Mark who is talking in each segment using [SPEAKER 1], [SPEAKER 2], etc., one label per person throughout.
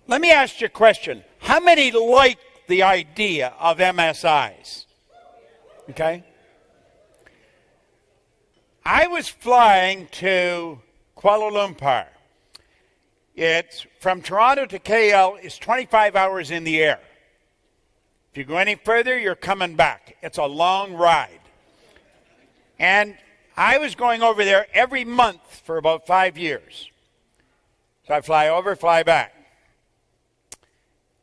[SPEAKER 1] let me ask you a question. How many like the idea of MSIs? Okay. I was flying to Kuala Lumpur. It's from Toronto to KL is 25 hours in the air. If you go any further, you're coming back. It's a long ride. And I was going over there every month for about 5 years. So I fly over, fly back.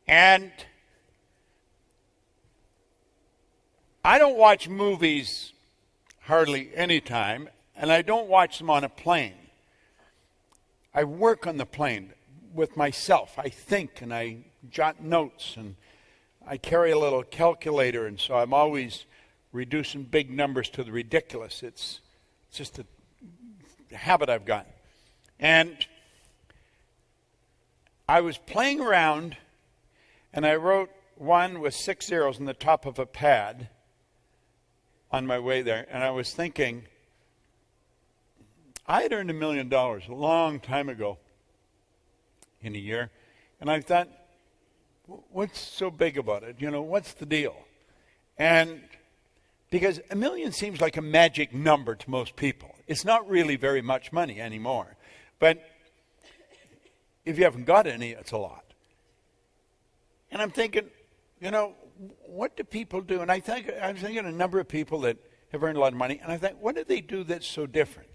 [SPEAKER 1] And I don't watch movies hardly any time, and I don't watch them on a plane. I work on the plane with myself. I think and I jot notes, and I carry a little calculator, and so I'm always reducing big numbers to the ridiculous. It's just a habit I've got. And I was playing around, and I wrote 1 with 6 zeros on the top of a pad on my way there, and I was thinking, I had earned $1 million a long time ago in a year, and I thought, what's so big about it? You know, what's the deal? And because $1 million seems like a magic number to most people. It's not really very much money anymore. But if you haven't got any, it's a lot. And I'm thinking, you know, what do people do? And I'm thinking a number of people that have earned a lot of money, and I think, what do they do that's so different?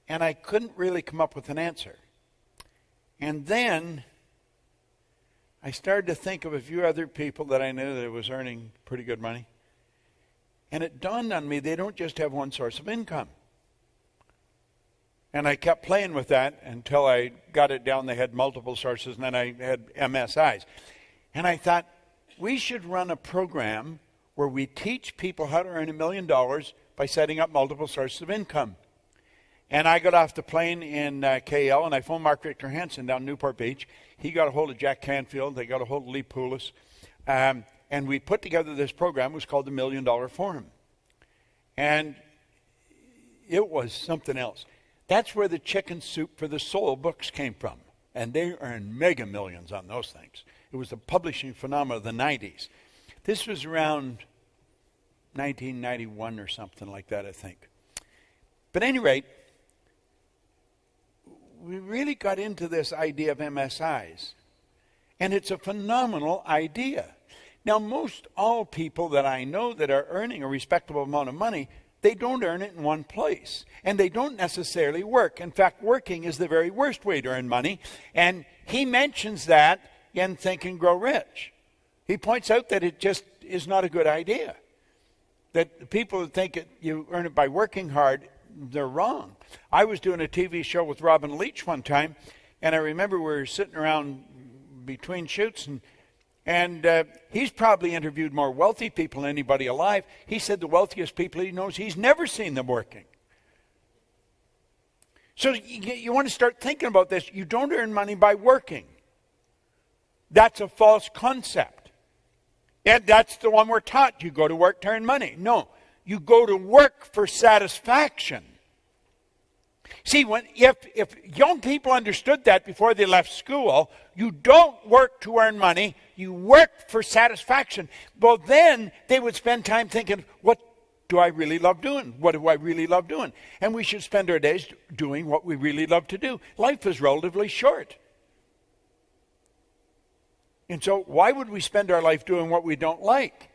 [SPEAKER 1] And I couldn't really come up with an answer. And then I started to think of a few other people that I knew that was earning pretty good money. And it dawned on me, they don't just have one source of income. And I kept playing with that until I got it down. They had multiple sources, and then I had MSIs. And I thought, we should run a program where we teach people how to earn $1 million by setting up multiple sources of income. And I got off the plane in KL, and I phoned Mark Victor Hansen down Newport Beach. He got a hold of Jack Canfield. They got a hold of Lee Poulos. And we put together this program. It was called the $1 Million Forum. And it was something else. That's where the Chicken Soup for the Soul books came from. And they earned mega millions on those things. It was the publishing phenomenon of the 90s. This was around 1991 or something like that, I think. But at any rate, we really got into this idea of MSIs. And it's a phenomenal idea. Now, most all people that I know that are earning a respectable amount of money, they don't earn it in one place. And they don't necessarily work. In fact, working is the very worst way to earn money. And he mentions that in Think and Grow Rich. He points out that it just is not a good idea. That the people who think you earn it by working hard, they're wrong. I was doing a TV show with Robin Leach one time, and I remember we were sitting around between shoots, and he's probably interviewed more wealthy people than anybody alive. He said the wealthiest people he knows, he's never seen them working. So you want to start thinking about this. You don't earn money by working. That's a false concept. And that's the one we're taught. You go to work to earn money. No, you go to work for satisfaction. See, if young people understood that before they left school, you don't work to earn money, you work for satisfaction. Well, then they would spend time thinking, what do I really love doing? What do I really love doing? And we should spend our days doing what we really love to do. Life is relatively short. And so why would we spend our life doing what we don't like?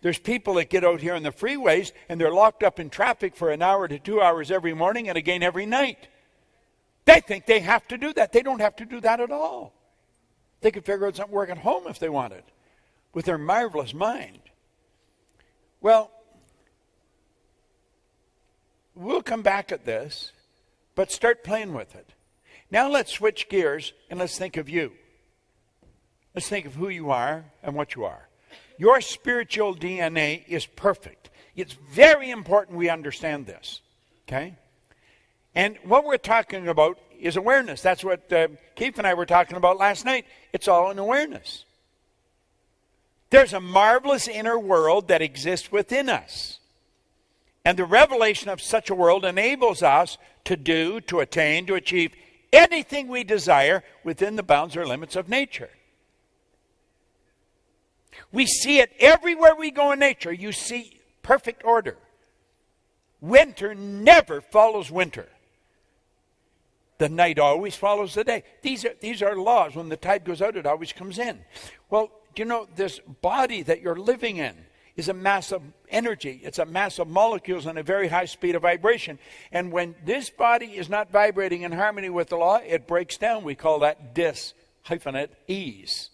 [SPEAKER 1] There's people that get out here on the freeways and they're locked up in traffic for an hour to 2 hours every morning and again every night. They think they have to do that. They don't have to do that at all. They could figure out something work at home if they wanted with their marvelous mind. Well, we'll come back at this, but start playing with it. Now let's switch gears and let's think of you. Let's think of who you are and what you are. Your spiritual DNA is perfect. It's very important we understand this. Okay? And what we're talking about is awareness. That's what Keith and I were talking about last night. It's all in awareness. There's a marvelous inner world that exists within us. And the revelation of such a world enables us to do, to attain, to achieve anything we desire within the bounds or limits of nature. We see it everywhere we go in nature. You see perfect order. Winter never follows winter. The night always follows the day. These are laws. When the tide goes out, it always comes in. Well, you know, this body that you're living in is a mass of energy. It's a mass of molecules on a very high speed of vibration. And when this body is not vibrating in harmony with the law, it breaks down. We call that dis-ease.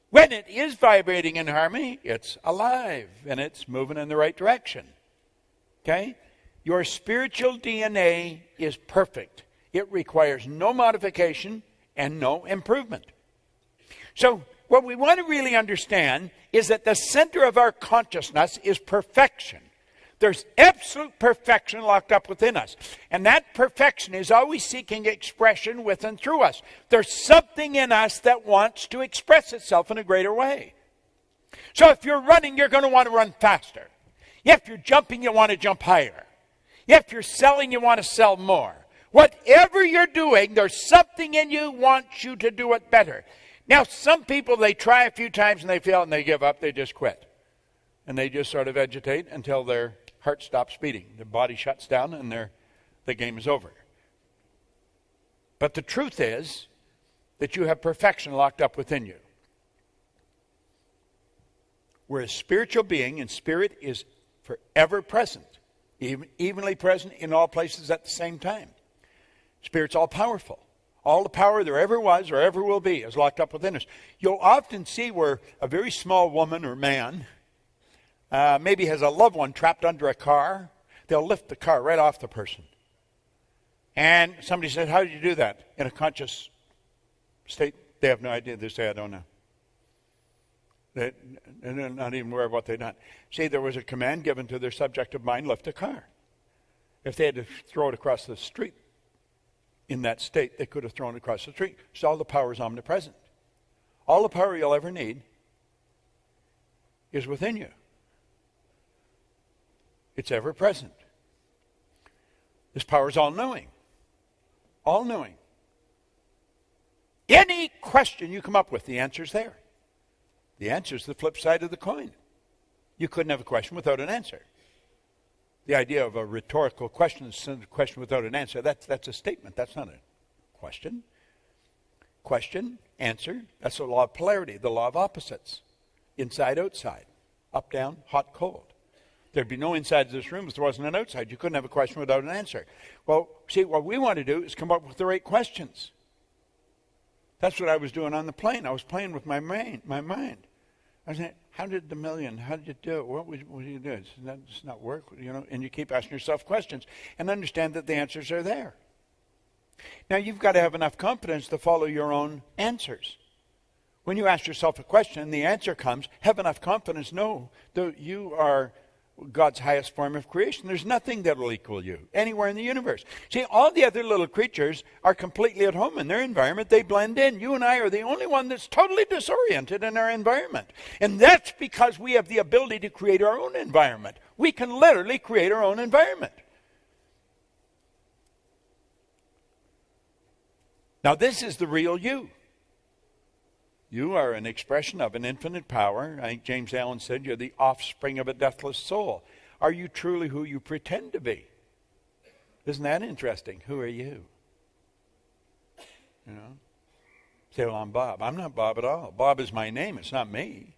[SPEAKER 1] When it is vibrating in harmony, it's alive and it's moving in the right direction. Okay? Your spiritual DNA is perfect. It requires no modification and no improvement. So, what we want to really understand is that the center of our consciousness is perfection. There's absolute perfection locked up within us. And that perfection is always seeking expression with and through us. There's something in us that wants to express itself in a greater way. So if you're running, you're going to want to run faster. If you're jumping, you want to jump higher. If you're selling, you want to sell more. Whatever you're doing, there's something in you wants you to do it better. Now, some people, they try a few times and they fail and they give up. They just quit. And they just sort of vegetate until their heart stops beating. Their body shuts down and the game is over. But the truth is that you have perfection locked up within you. We're a spiritual being, and spirit is forever present, evenly present in all places at the same time. Spirit's all powerful. All the power there ever was or ever will be is locked up within us. You'll often see where a very small woman or man maybe has a loved one trapped under a car. They'll lift the car right off the person. And somebody said, how did you do that? In a conscious state, they have no idea. They say, I don't know. They're not even aware of what they've done. See, there was a command given to their subjective mind, lift a car. If they had to throw it across the street in that state, they could have thrown it across the street. So all the power is omnipresent. All the power you'll ever need is within you. It's ever present. This power is all-knowing. All-knowing. Any question you come up with, the answer's there. The answer is the flip side of the coin. You couldn't have a question without an answer. The idea of a rhetorical question is a question without an answer. That's a statement. That's not a question. Question, answer. That's the law of polarity, the law of opposites. Inside, outside. Up, down, hot, cold. There'd be no inside of this room if there wasn't an outside. You couldn't have a question without an answer. Well, see, what we want to do is come up with the right questions. That's what I was doing on the plane. I was playing with my mind. I was saying, how did the million, how did you do it? What would you do? Does that just not work? You know, and you keep asking yourself questions and understand that the answers are there. Now, you've got to have enough confidence to follow your own answers. When you ask yourself a question and the answer comes, have enough confidence, know that you are God's highest form of creation. There's nothing that will equal you anywhere in the universe. See, all the other little creatures are completely at home in their environment. They blend in. You and I are the only one that's totally disoriented in our environment. And that's because we have the ability to create our own environment. We can literally create our own environment. Now, this is the real you. You are an expression of an infinite power. I think James Allen said you're the offspring of a deathless soul. Are you truly who you pretend to be? Isn't that interesting? Who are you? You know? Say, well, I'm Bob. I'm not Bob at all. Bob is my name. It's not me.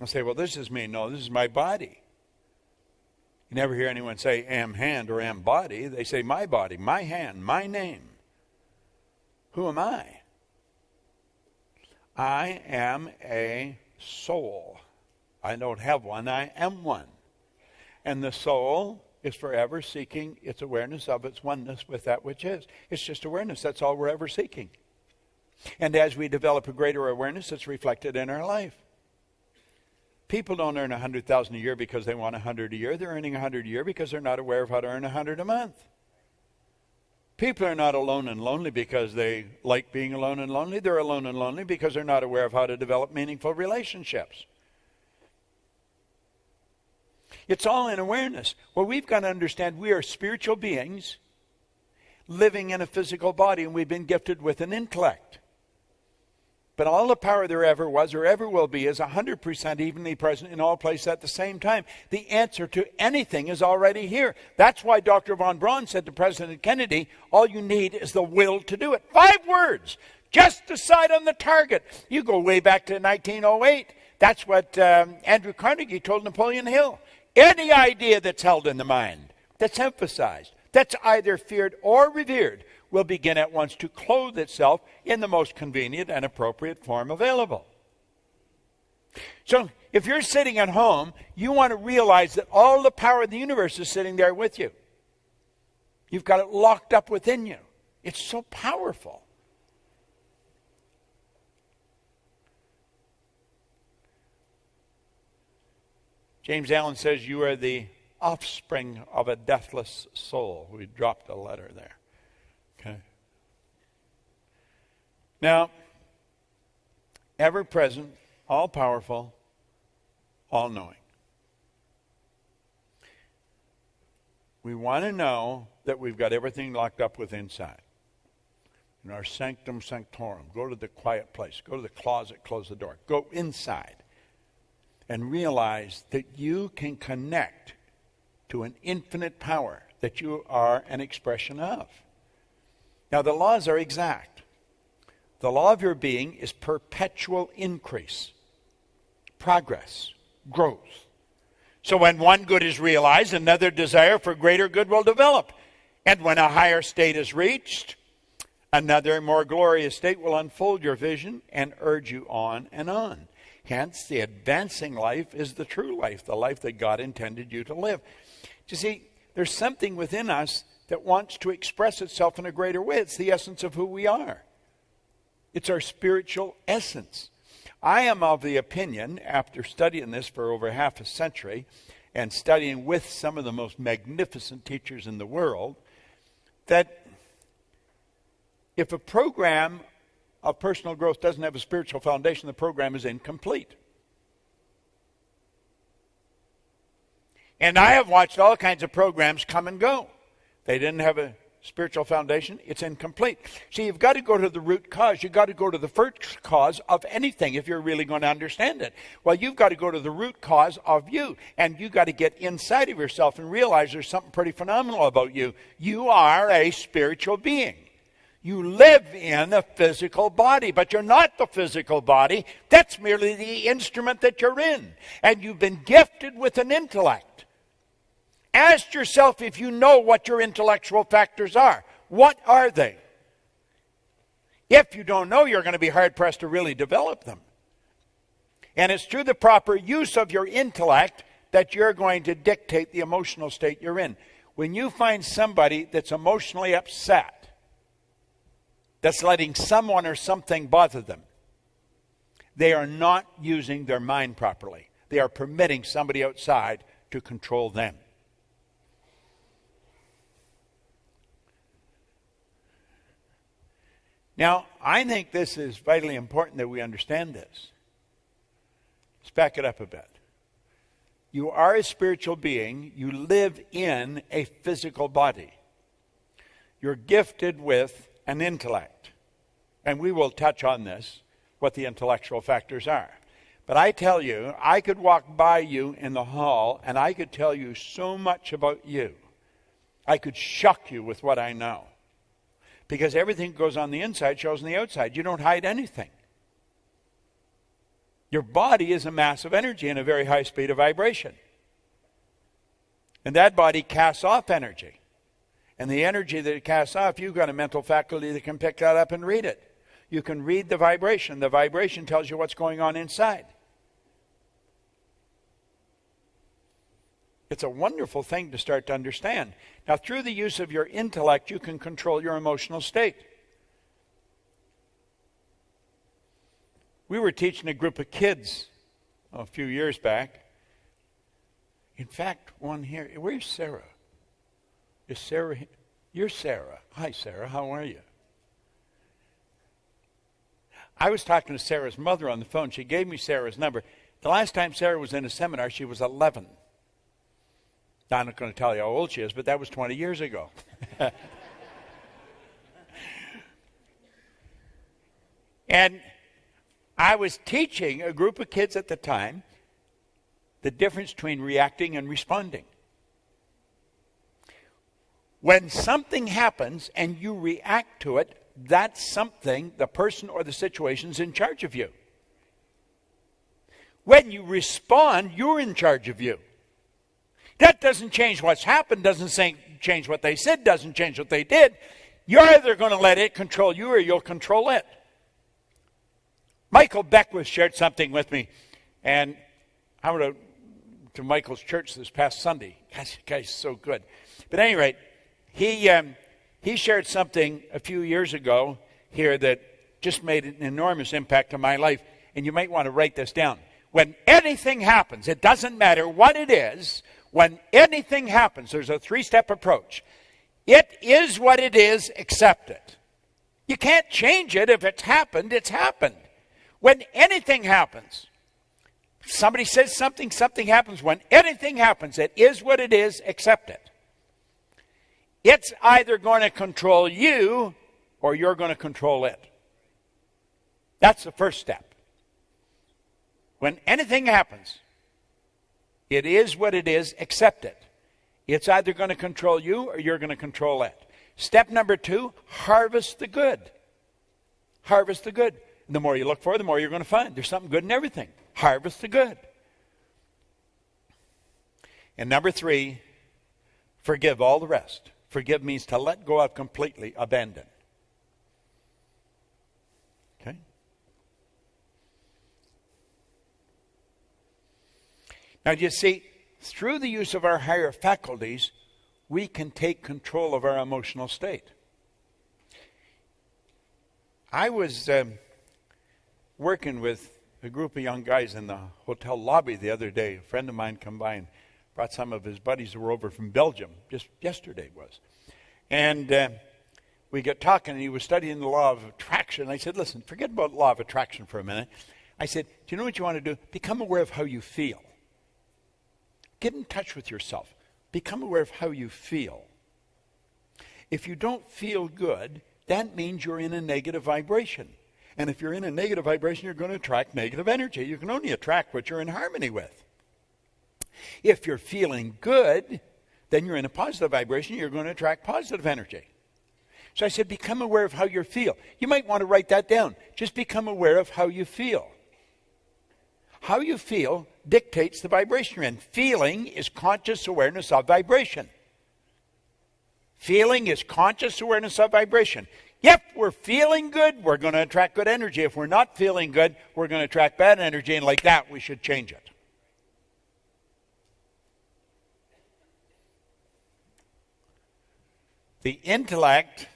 [SPEAKER 1] I'll say, well, this is me. No, this is my body. You never hear anyone say, am hand or am body. They say, my body, my hand, my name. Who am I? I am a soul. I don't have one. I am one. And the soul is forever seeking its awareness of its oneness with that which is. It's just awareness. That's all we're ever seeking. And as we develop a greater awareness, it's reflected in our life. People don't earn $100,000 a year because they want $100 a year. They're earning $100 a year because they're not aware of how to earn $100 a month. People are not alone and lonely because they like being alone and lonely. They're alone and lonely because they're not aware of how to develop meaningful relationships. It's all in awareness. Well, we've got to understand we are spiritual beings living in a physical body, and we've been gifted with an intellect. But all the power there ever was or ever will be is 100% evenly present in all places at the same time. The answer to anything is already here. That's why Dr. von Braun said to President Kennedy, all you need is the will to do it. 5 words. Just decide on the target. You go way back to 1908. That's what Andrew Carnegie told Napoleon Hill. Any idea that's held in the mind, that's emphasized, that's either feared or revered, will begin at once to clothe itself in the most convenient and appropriate form available. So if you're sitting at home, you want to realize that all the power of the universe is sitting there with you. You've got it locked up within you. It's so powerful. James Allen says you are the offspring of a deathless soul. We dropped a letter there. Okay. Now, ever-present, all-powerful, all-knowing. We want to know that we've got everything locked up with inside. In our sanctum sanctorum, go to the quiet place, go to the closet, close the door, go inside and realize that you can connect to an infinite power that you are an expression of. Now, the laws are exact. The law of your being is perpetual increase, progress, growth. So when one good is realized, another desire for greater good will develop. And when a higher state is reached, another more glorious state will unfold your vision and urge you on and on. Hence, the advancing life is the true life, the life that God intended you to live. You see, there's something within us that wants to express itself in a greater way. It's the essence of who we are. It's our spiritual essence. I am of the opinion, after studying this for over half a century and studying with some of the most magnificent teachers in the world, that if a program of personal growth doesn't have a spiritual foundation, the program is incomplete. And I have watched all kinds of programs come and go. They didn't have a spiritual foundation, it's incomplete. See, you've got to go to the root cause. You've got to go to the first cause of anything if you're really going to understand it. Well, you've got to go to the root cause of you. And you've got to get inside of yourself and realize there's something pretty phenomenal about you. You are a spiritual being. You live in a physical body, but you're not the physical body. That's merely the instrument that you're in. And you've been gifted with an intellect. Ask yourself if you know what your intellectual factors are. What are they? If you don't know, you're going to be hard-pressed to really develop them. And it's through the proper use of your intellect that you're going to dictate the emotional state you're in. When you find somebody that's emotionally upset, that's letting someone or something bother them, they are not using their mind properly. They are permitting somebody outside to control them. Now, I think this is vitally important that we understand this. Let's back it up a bit. You are a spiritual being. You live in a physical body. You're gifted with an intellect. And we will touch on this, what the intellectual factors are. But I tell you, I could walk by you in the hall and I could tell you so much about you. I could shock you with what I know. Because everything that goes on the inside shows on the outside. You don't hide anything. Your body is a mass of energy in a very high speed of vibration. And that body casts off energy. And the energy that it casts off, you've got a mental faculty that can pick that up and read it. You can read the vibration. The vibration tells you what's going on inside. It's a wonderful thing to start to understand. Now, through the use of your intellect, you can control your emotional state. We were teaching a group of kids a few years back. In fact, one here. Where's Sarah? Is Sarah here? You're Sarah. Hi, Sarah. How are you? I was talking to Sarah's mother on the phone. She gave me Sarah's number. The last time Sarah was in a seminar, she was 11. Now, I'm not going to tell you how old she is, but that was 20 years ago. And I was teaching a group of kids at the time the difference between reacting and responding. When something happens and you react to it, that's something, the person or the situation is in charge of you. When you respond, you're in charge of you. That doesn't change what's happened, doesn't change what they said, doesn't change what they did. You're either going to let it control you or you'll control it. Michael Beckwith shared something with me, and I went to Michael's church this past Sunday. Gosh, the guy's so good. But at any rate, he shared something a few years ago here that just made an enormous impact on my life, and you might want to write this down. When anything happens, it doesn't matter what it is, when anything happens, there's a 3-step approach. It is what it is, accept it. You can't change it. If it's happened, it's happened. When anything happens, somebody says something, something happens. When anything happens, it is what it is, accept it. It's either going to control you or you're going to control it. That's the first step. When anything happens, it is what it is, accept it. It's either going to control you or you're going to control it. Step number 2, harvest the good. Harvest the good. And the more you look for, the more you're going to find. There's something good in everything. Harvest the good. And number 3, forgive all the rest. Forgive means to let go of completely, abandon. Okay? Now, you see, through the use of our higher faculties, we can take control of our emotional state. I was working with a group of young guys in the hotel lobby the other day. A friend of mine come by and brought some of his buddies who were over from Belgium, just yesterday was. And we got talking, and he was studying the law of attraction. I said, listen, forget about the law of attraction for a minute. I said, do you know what you want to do? Become aware of how you feel. Get in touch with yourself. Become aware of how you feel. If you don't feel good, that means you're in a negative vibration. And if you're in a negative vibration, you're going to attract negative energy. You can only attract what you're in harmony with. If you're feeling good, then you're in a positive vibration. You're going to attract positive energy. So I said, become aware of how you feel. You might want to write that down. Just become aware of how you feel. How you feel dictates the vibration you're in. Feeling is conscious awareness of vibration. Feeling is conscious awareness of vibration. If we're feeling good, we're going to attract good energy. If we're not feeling good, we're going to attract bad energy. And like that, we should change it. The intellect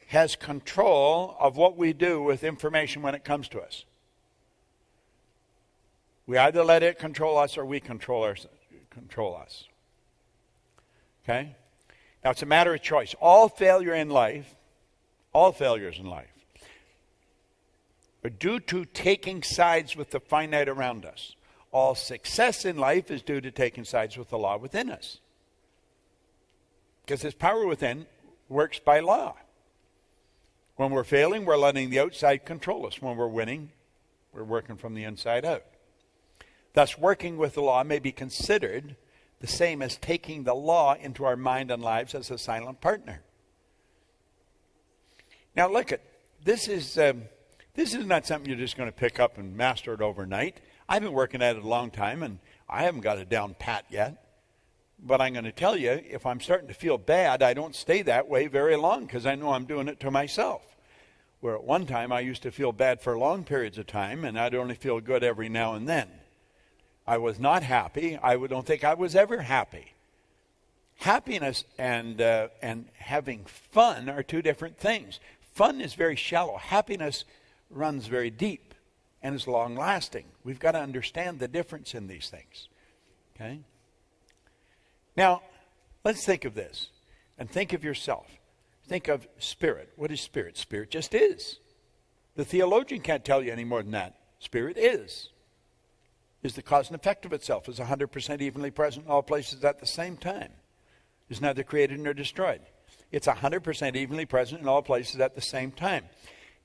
[SPEAKER 1] has control of what we do with information when it comes to us. We either let it control us or we control us. Okay? Now, it's a matter of choice. All failures in life, are due to taking sides with the finite around us. All success in life is due to taking sides with the law within us. Because this power within works by law. When we're failing, we're letting the outside control us. When we're winning, we're working from the inside out. Thus, working with the law may be considered the same as taking the law into our mind and lives as a silent partner. Now, look at this is not something you're just going to pick up and master it overnight. I've been working at it a long time, and I haven't got it down pat yet. But I'm going to tell you, if I'm starting to feel bad, I don't stay that way very long because I know I'm doing it to myself. Where at one time I used to feel bad for long periods of time, and I'd only feel good every now and then. I was not happy. I don't think I was ever happy. Happiness and having fun are two different things. Fun is very shallow. Happiness runs very deep and is long-lasting. We've got to understand the difference in these things. Okay? Now, let's think of this and think of yourself. Think of spirit. What is spirit? Spirit just is. The theologian can't tell you any more than that. Spirit is the cause and effect of itself, is 100% evenly present in all places at the same time, is neither created nor destroyed. It's 100% evenly present in all places at the same time.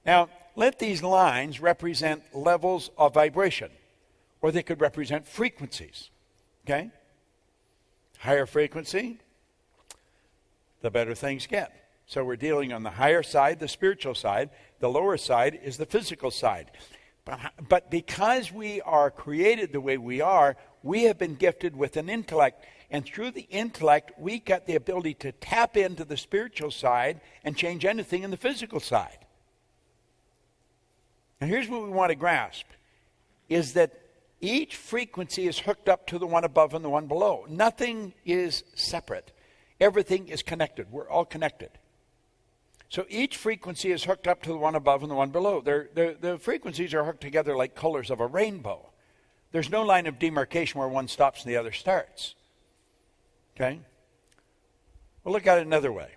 [SPEAKER 1] Now, let these lines represent levels of vibration, or they could represent frequencies. Okay? Higher frequency, the better things get. So we're dealing on the higher side, the spiritual side. The lower side is the physical side. But because we are created the way we are, we have been gifted with an intellect. And through the intellect, we got the ability to tap into the spiritual side and change anything in the physical side. Now here's what we want to grasp, is that each frequency is hooked up to the one above and the one below. Nothing is separate. Everything is connected. We're all connected. So each frequency is hooked up to the one above and the one below. The frequencies are hooked together like colors of a rainbow. There's no line of demarcation where one stops and the other starts. Okay? Well, look at it another way.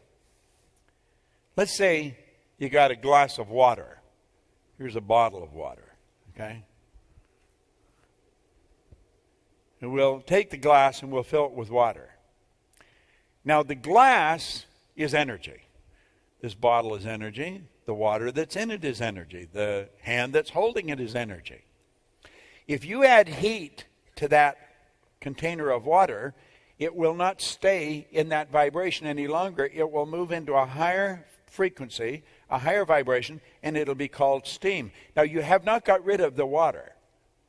[SPEAKER 1] Let's say you got a glass of water. Here's a bottle of water. Okay? And we'll take the glass and we'll fill it with water. Now, the glass is energy. This bottle is energy. The water that's in it is energy. The hand that's holding it is energy. If you add heat to that container of water, it will not stay in that vibration any longer. It will move into a higher frequency, a higher vibration, and it'll be called steam. Now, you have not got rid of the water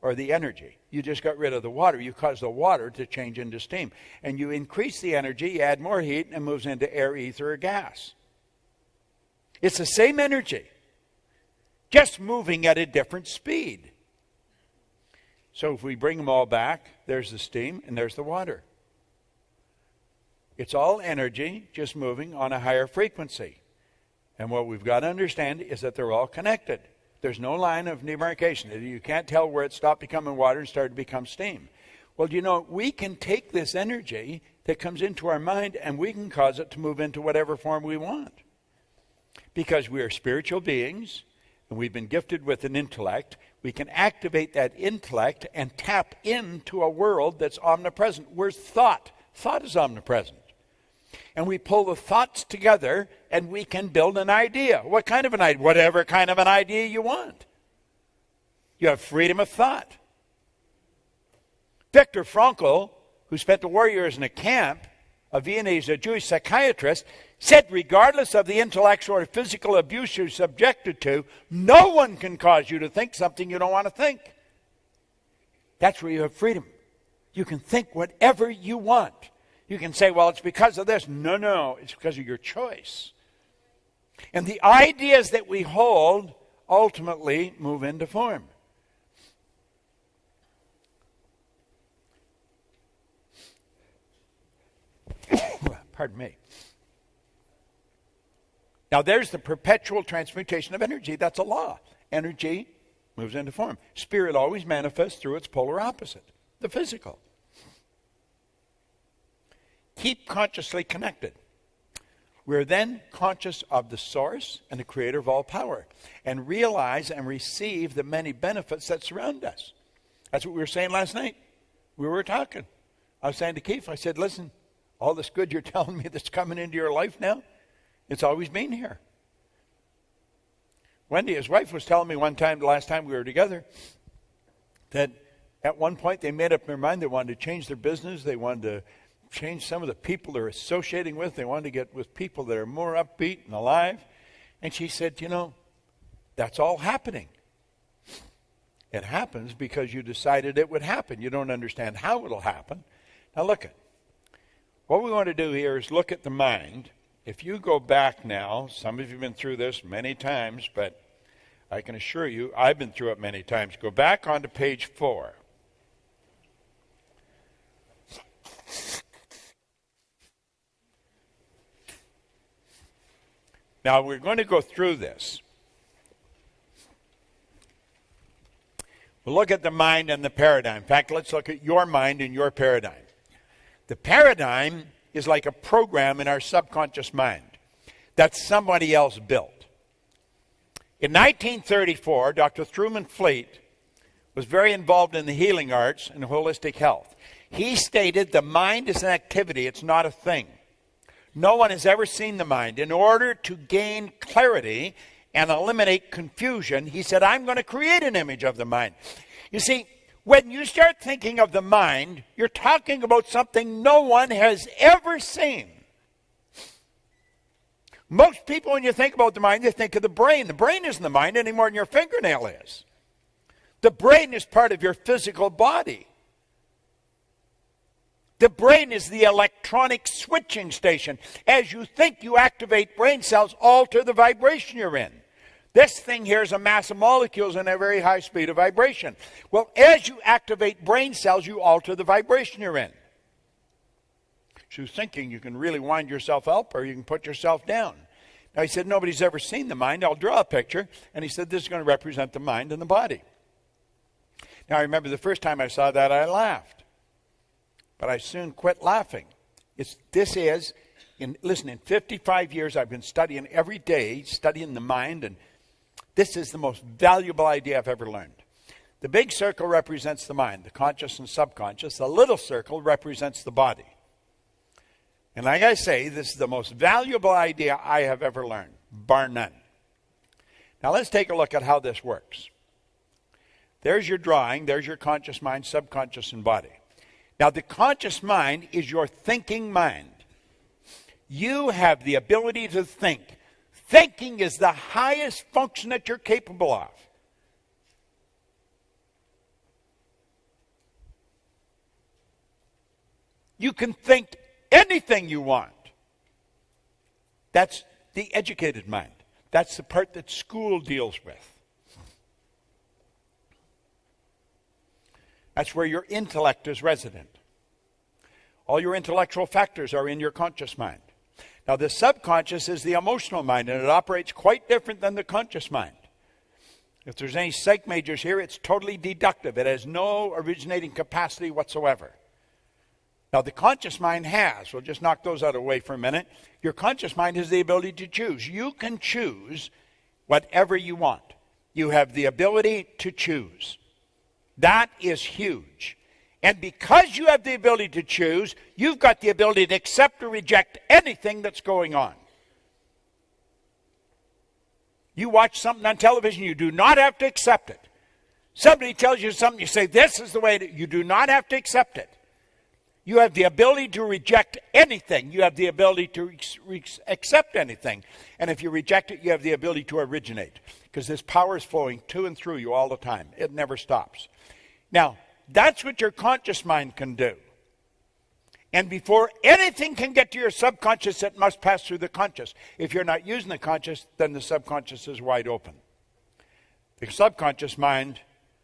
[SPEAKER 1] or the energy. You just got rid of the water. You cause the water to change into steam. And you increase the energy, you add more heat, and it moves into air, ether, or gas. It's the same energy, just moving at a different speed. So if we bring them all back, there's the steam and there's the water. It's all energy, just moving on a higher frequency. And what we've got to understand is that they're all connected. There's no line of demarcation. You can't tell where it stopped becoming water and started to become steam. Well, you know, we can take this energy that comes into our mind and we can cause it to move into whatever form we want. Because we are spiritual beings and we've been gifted with an intellect, we can activate that intellect and tap into a world that's omnipresent. Where's thought? Thought is omnipresent. And we pull the thoughts together and we can build an idea. What kind of an idea? Whatever kind of an idea you want. You have freedom of thought. Viktor Frankl, who spent the war years in a camp, a Viennese, a Jewish psychiatrist, said regardless of the intellectual or physical abuse you're subjected to, no one can cause you to think something you don't want to think. That's where you have freedom. You can think whatever you want. You can say, well, it's because of this. No, it's because of your choice. And the ideas that we hold ultimately move into form. Pardon me. Now there's the perpetual transmutation of energy. That's a law. Energy moves into form. Spirit always manifests through its polar opposite, the physical. Keep consciously connected. We're then conscious of the source and the creator of all power and realize and receive the many benefits that surround us. That's what we were saying last night. We were talking. I was saying to Keith, I said, listen, all this good you're telling me that's coming into your life now, it's always been here. Wendy, his wife, was telling me one time, the last time we were together, that at one point they made up their mind they wanted to change their business. They wanted to change some of the people they're associating with. They wanted to get with people that are more upbeat and alive. And she said, you know, that's all happening. It happens because you decided it would happen. You don't understand how it'll happen. Now look at what we want to do here is look at the mind. If you go back now, some of you have been through this many times, but I can assure you I've been through it many times. Go back onto page 4. Now we're going to go through this. We'll look at the mind and the paradigm. In fact, let's look at your mind and your paradigm. The paradigm is like a program in our subconscious mind that somebody else built. In 1934, Dr. Truman Fleet was very involved in the healing arts and holistic health. He stated the mind is an activity, it's not a thing. No one has ever seen the mind. In order to gain clarity and eliminate confusion, he said, I'm going to create an image of the mind. You see, when you start thinking of the mind, you're talking about something no one has ever seen. Most people, when you think about the mind, they think of the brain. The brain isn't the mind any more than your fingernail is. The brain is part of your physical body. The brain is the electronic switching station. As you think, you activate brain cells, alter the vibration you're in. This thing here is a mass of molecules in a very high speed of vibration. Well, as you activate brain cells, you alter the vibration you're in. She was thinking you can really wind yourself up or you can put yourself down. Now he said, nobody's ever seen the mind. I'll draw a picture. And he said, this is going to represent the mind and the body. Now I remember the first time I saw that, I laughed. But I soon quit laughing. Listen, in 55 years I've been studying every day, studying the mind, and this is the most valuable idea I've ever learned. The big circle represents the mind, the conscious and subconscious. The little circle represents the body. And like I say, this is the most valuable idea I have ever learned, bar none. Now let's take a look at how this works. There's your drawing. There's your conscious mind, subconscious, and body. Now the conscious mind is your thinking mind. You have the ability to think. Thinking is the highest function that you're capable of. You can think anything you want. That's the educated mind. That's the part that school deals with. That's where your intellect is resident. All your intellectual factors are in your conscious mind. Now, the subconscious is the emotional mind, and it operates quite different than the conscious mind. If there's any psych majors here, it's totally deductive. It has no originating capacity whatsoever. Now, the conscious mind has. We'll just knock those out of the way for a minute. Your conscious mind has the ability to choose. You can choose whatever you want. You have the ability to choose. That is huge. And because you have the ability to choose, you've got the ability to accept or reject anything that's going on. You watch something on television, you do not have to accept it. Somebody tells you something, you say, this is the way you do not have to accept it. You have the ability to reject anything. You have the ability to accept anything. And if you reject it, you have the ability to originate. Because this power is flowing to and through you all the time. It never stops. Now, that's what your conscious mind can do. And before anything can get to your subconscious, it must pass through the conscious. If you're not using the conscious, then the subconscious is wide open. The subconscious mind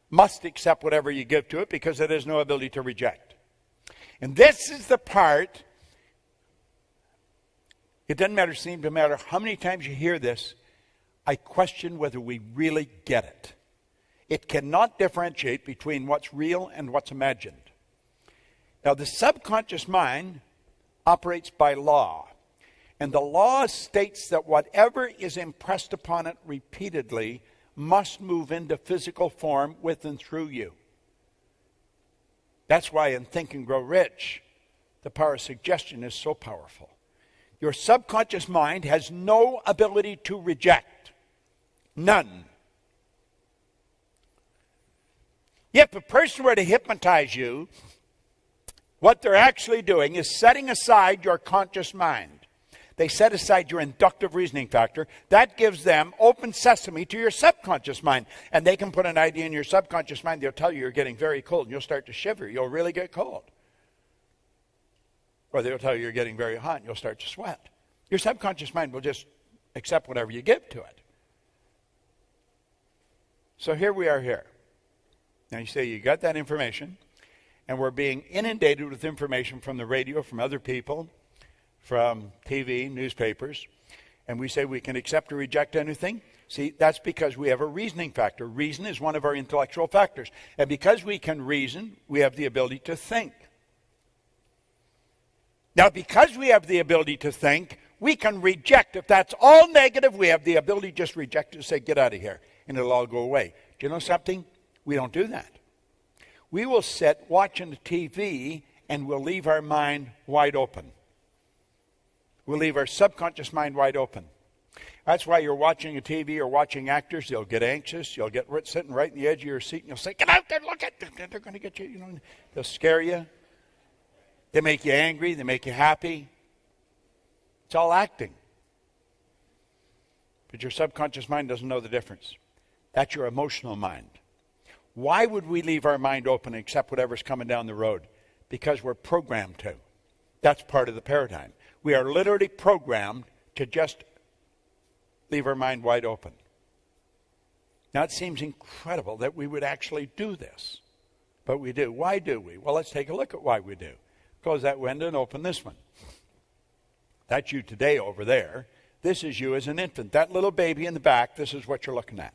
[SPEAKER 1] must accept whatever you give to it because it has no ability to reject. And this is the part, it doesn't seem to matter how many times you hear this, I question whether we really get it. It cannot differentiate between what's real and what's imagined. Now, the subconscious mind operates by law. And the law states that whatever is impressed upon it repeatedly must move into physical form with and through you. That's why in Think and Grow Rich, the power of suggestion is so powerful. Your subconscious mind has no ability to reject. None. If a person were to hypnotize you, what they're actually doing is setting aside your conscious mind. They set aside your inductive reasoning factor. That gives them open sesame to your subconscious mind. And they can put an idea in your subconscious mind. They'll tell you you're getting very cold. And you'll start to shiver. You'll really get cold. Or they'll tell you you're getting very hot. And you'll start to sweat. Your subconscious mind will just accept whatever you give to it. So here we are here. Now you say you got that information. And we're being inundated with information from the radio, from other people, from TV, newspapers, and we say we can accept or reject anything. See, that's because we have a reasoning factor. Reason is one of our intellectual factors. And because we can reason, we have the ability to think. Now, because we have the ability to think, we can reject. If that's all negative, we have the ability to just reject it and say, get out of here, and it'll all go away. Do you know something? We don't do that. We will sit watching the TV, and we'll leave our mind wide open. We'll leave our subconscious mind wide open. That's why you're watching a TV or watching actors. You'll get anxious. You'll get sitting right in the edge of your seat, and you'll say, "Get out there! Look at them! They're going to get you." You know, they'll scare you. They make you angry. They make you happy. It's all acting. But your subconscious mind doesn't know the difference. That's your emotional mind. Why would we leave our mind open and accept whatever's coming down the road? Because we're programmed to. That's part of the paradigm. We are literally programmed to just leave our mind wide open. Now, it seems incredible that we would actually do this. But we do. Why do we? Well, let's take a look at why we do. Close that window and open this one. That's you today over there. This is you as an infant. That little baby in the back, this is what you're looking at.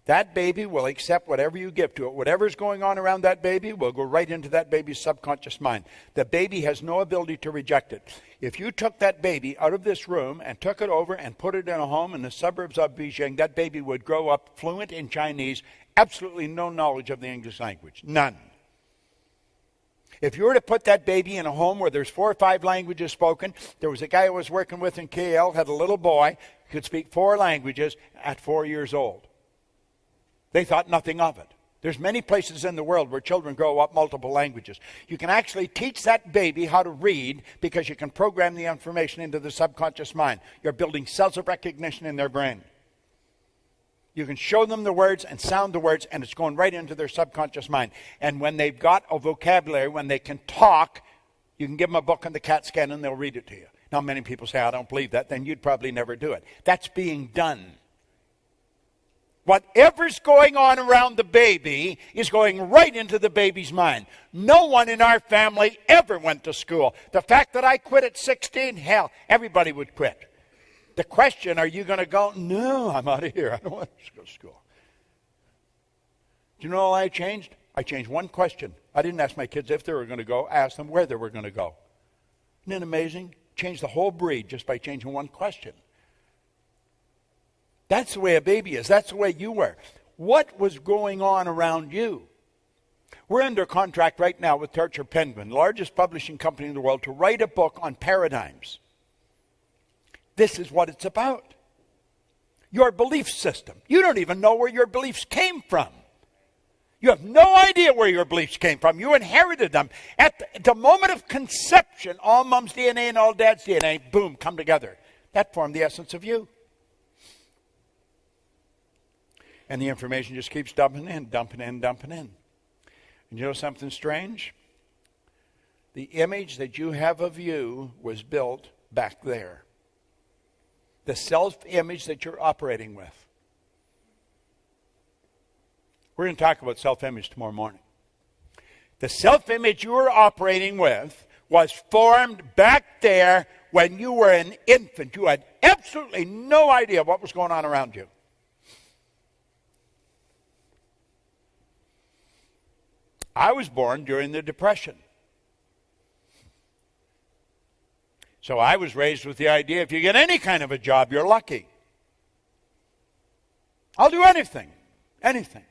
[SPEAKER 1] That baby will accept whatever you give to it. Whatever's going on around that baby will go right into that baby's subconscious mind. The baby has no ability to reject it. If you took that baby out of this room and took it over and put it in a home in the suburbs of Beijing, that baby would grow up fluent in Chinese, absolutely no knowledge of the English language. None. If you were to put that baby in a home where there's 4 or 5 languages spoken, there was a guy I was working with in KL, had a little boy, could speak 4 languages at 4 years old. They thought nothing of it. There's many places in the world where children grow up multiple languages. You can actually teach that baby how to read because you can program the information into the subconscious mind. You're building cells of recognition in their brain. You can show them the words and sound the words, and it's going right into their subconscious mind. And when they've got a vocabulary, when they can talk, you can give them a book on the CAT scan and they'll read it to you. Now, many people say, "I don't believe that." Then you'd probably never do it. That's being done. Whatever's going on around the baby is going right into the baby's mind. No one in our family ever went to school. The fact that I quit at 16, hell, everybody would quit. The question, are you going to go? No, I'm out of here. I don't want to go to school. Do you know all I changed? I changed one question. I didn't ask my kids if they were going to go. I asked them where they were going to go. Isn't it amazing? Changed the whole breed just by changing one question. That's the way a baby is. That's the way you were. What was going on around you? We're under contract right now with Torture Penguin, the largest publishing company in the world, to write a book on paradigms. This is what it's about. Your belief system. You don't even know where your beliefs came from. You have no idea where your beliefs came from. You inherited them. At the moment of conception, all mom's DNA and all dad's DNA, boom, come together. That formed the essence of you. And the information just keeps dumping in, dumping in, dumping in. And you know something strange? The image that you have of you was built back there. The self-image that you're operating with. We're going to talk about self-image tomorrow morning. The self-image you were operating with was formed back there when you were an infant. You had absolutely no idea what was going on around you. I was born during the Depression. So I was raised with the idea if you get any kind of a job, you're lucky. I'll do anything. Anything.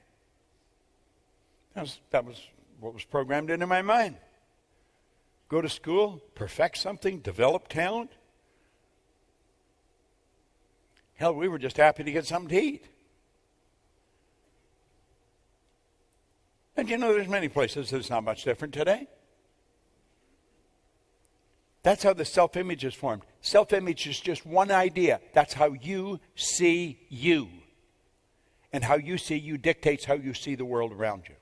[SPEAKER 1] That was what was programmed into my mind. Go to school, perfect something, develop talent. Hell, we were just happy to get something to eat. And you know, there's many places that's not much different today. That's how the self-image is formed. Self-image is just one idea. That's how you see you. And how you see you dictates how you see the world around you.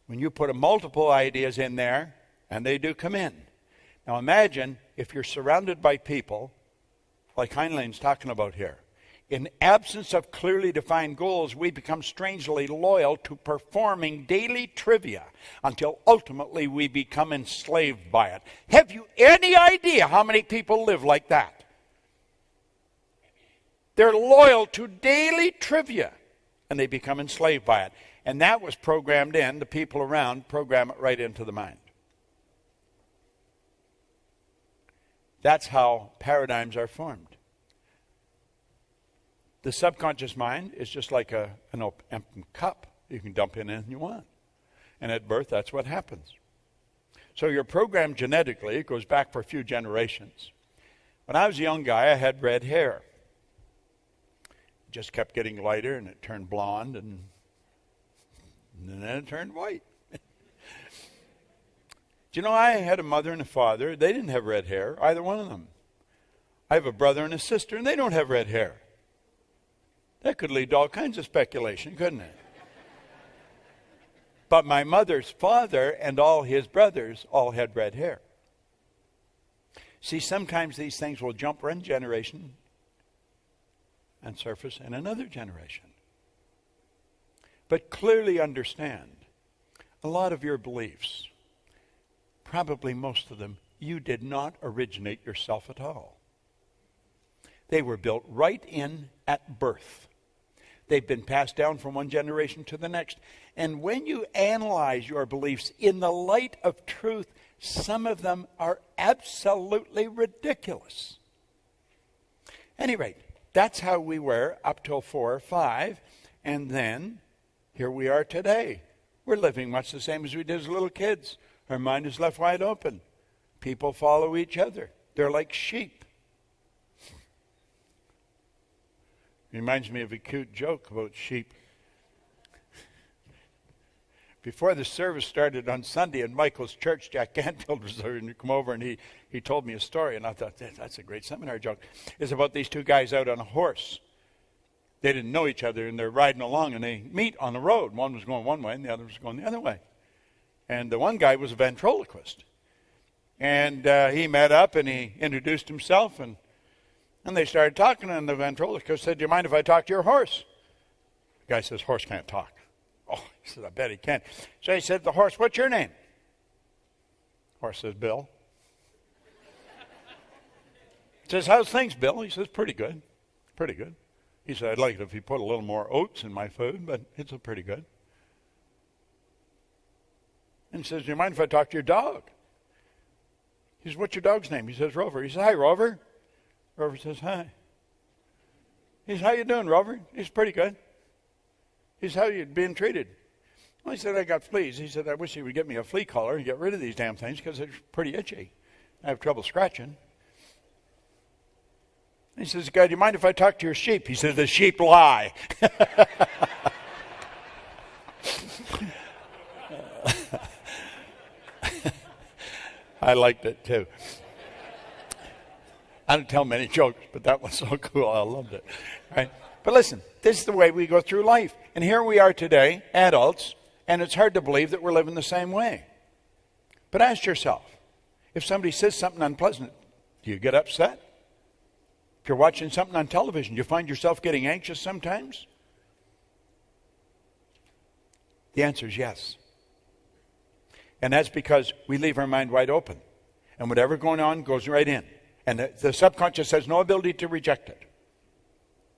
[SPEAKER 1] When you put multiple ideas in there, and they do come in. Now imagine if you're surrounded by people, like Heinlein's talking about here. In absence of clearly defined goals, we become strangely loyal to performing daily trivia until ultimately we become enslaved by it. Have you any idea how many people live like that? They're loyal to daily trivia and they become enslaved by it. And that was programmed in, the people around program it right into the mind. That's how paradigms are formed. The subconscious mind is just like an empty cup. You can dump in anything you want. And at birth, that's what happens. So you're programmed genetically. It goes back for a few generations. When I was a young guy, I had red hair. It just kept getting lighter, and it turned blonde, and then it turned white. Do you know, I had a mother and a father. They didn't have red hair, either one of them. I have a brother and a sister, and they don't have red hair. That could lead to all kinds of speculation, couldn't it? But my mother's father and all his brothers all had red hair. See, sometimes these things will jump one generation and surface in another generation. But clearly understand, a lot of your beliefs, probably most of them, you did not originate yourself at all. They were built right in at birth. They've been passed down from one generation to the next. And when you analyze your beliefs in the light of truth, some of them are absolutely ridiculous. At any rate, that's how we were up till 4 or 5. And then, here we are today. We're living much the same as we did as little kids. Our mind is left wide open. People follow each other. They're like sheep. Reminds me of a cute joke about sheep. Before the service started on Sunday in Michael's church, Jack Canfield was there and come over and he told me a story, and I thought, that's a great seminar joke. It's about these two guys out on a horse. They didn't know each other, and they're riding along, and they meet on the road. One was going one way, and the other was going the other way. And the one guy was a ventriloquist. And he met up, and he introduced himself, and they started talking, and the ventriloquist said, "Do you mind if I talk to your horse?" The guy says, "Horse can't talk." Oh, he said, "I bet he can." So he said, "The horse, what's your name?" Horse says, "Bill." He says, "How's things, Bill?" He says, "Pretty good. Pretty good." He said, "I'd like it if you put a little more oats in my food, but it's pretty good." And he says, "Do you mind if I talk to your dog?" He says, "What's your dog's name?" He says, "Rover." He says, "Hi, Rover." Rover says, "Hi." He says, "How you doing, Rover?" He says, "Pretty good." He says, "How you being treated?" Well, he said, "I got fleas." He said, "I wish he would get me a flea collar and get rid of these damn things because they're pretty itchy. I have trouble scratching." He says, "God, do you mind if I talk to your sheep?" He says, "The sheep lie." I liked it too. I don't tell many jokes, but that was so cool. I loved it. Right? But listen, this is the way we go through life. And here we are today, adults, and it's hard to believe that we're living the same way. But ask yourself, if somebody says something unpleasant, do you get upset? If you're watching something on television, do you find yourself getting anxious sometimes? The answer is yes. And that's because we leave our mind wide open. And whatever's going on goes right in. And the subconscious has no ability to reject it.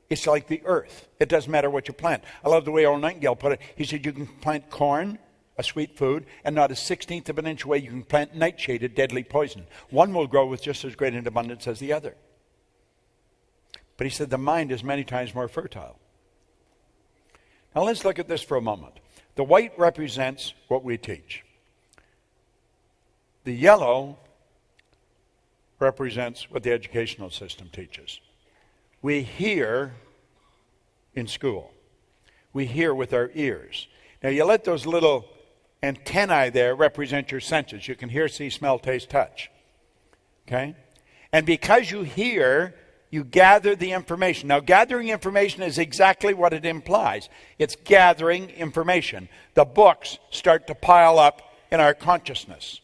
[SPEAKER 1] It's like the earth. It doesn't matter what you plant. I love the way Earl Nightingale put it. He said you can plant corn, a sweet food, and not a 16th of an inch away you can plant nightshade, a deadly poison. One will grow with just as great an abundance as the other. But he said the mind is many times more fertile. Now let's look at this for a moment. The white represents what we teach. The yellow represents what the educational system teaches. We hear in school. We hear with our ears. Now you let those little antennae there represent your senses. You can hear, see, smell, taste, touch. Okay? And because you hear, you gather the information. Now gathering information is exactly what it implies. It's gathering information. The books start to pile up in our consciousness.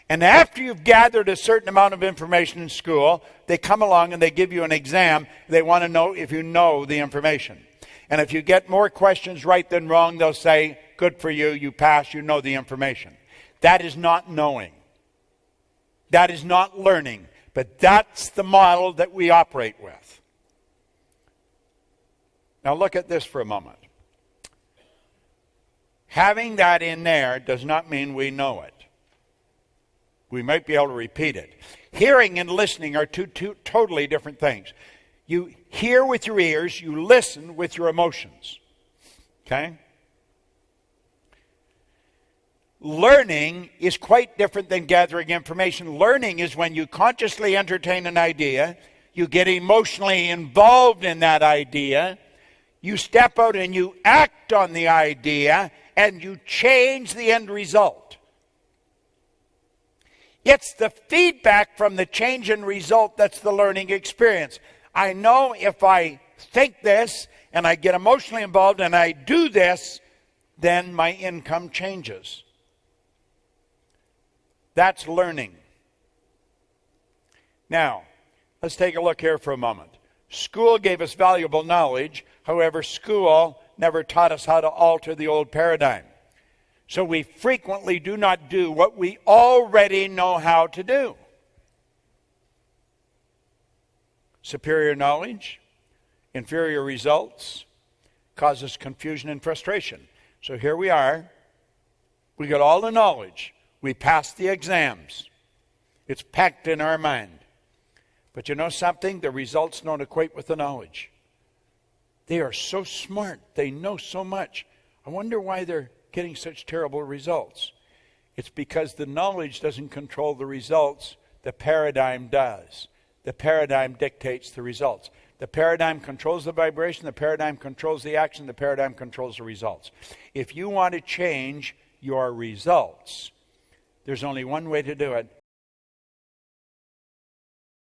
[SPEAKER 1] And after you've gathered a certain amount of information in school, they come along and they give you an exam. They want to know if you know the information. And if you get more questions right than wrong, they'll say, "Good for you, you passed, you know the information." That is not knowing. That is not learning. But that's the model that we operate with. Now look at this for a moment. Having that in there does not mean we know it. We might be able to repeat it. Hearing and listening are two totally different things. You hear with your ears, you listen with your emotions. Okay? learning is quite different than gathering information. Learning is when you consciously entertain an idea, you get emotionally involved in that idea, you step out and you act on the idea, and you change the end result. It's the feedback from the change in result that's the learning experience. I know if I think this and I get emotionally involved and I do this, then my income changes. That's learning. Now, let's take a look here for a moment. School gave us valuable knowledge. However, school never taught us how to alter the old paradigm. So we frequently do not do what we already know how to do. Superior knowledge, inferior results, causes confusion and frustration. So here we are. We got all the knowledge. We passed the exams. It's packed in our mind. But you know something? The results don't equate with the knowledge. They are so smart. They know so much. I wonder why they're getting such terrible results. It's because the knowledge doesn't control the results. The paradigm does. The paradigm dictates the results. The paradigm controls the vibration. The paradigm controls the action. The paradigm controls the results. If you want to change your results, there's only one way to do it,